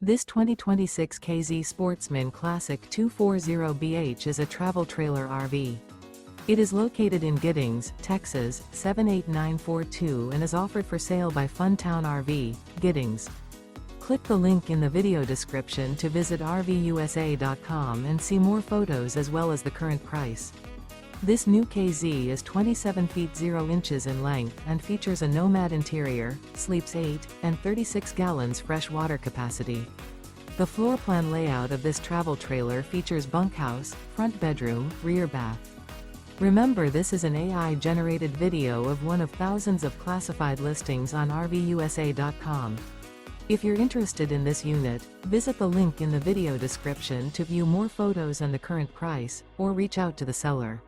This 2026 K-Z Sportsmen Classic 240BH is a travel trailer RV. It is located in Giddings, Texas, 78942 and is offered for sale by Funtown RV, Giddings. Click the link in the video description to visit RVUSA.com and see more photos as well as the current price. This new KZ is 27 feet 0 inches in length and features a NOMAD interior, sleeps 8, and 36 gallons fresh water capacity. The floor plan layout of this travel trailer features bunkhouse, front bedroom, rear bath. Remember, this is an AI-generated video of one of thousands of classified listings on RVUSA.com. If you're interested in this unit, visit the link in the video description to view more photos and the current price, or reach out to the seller.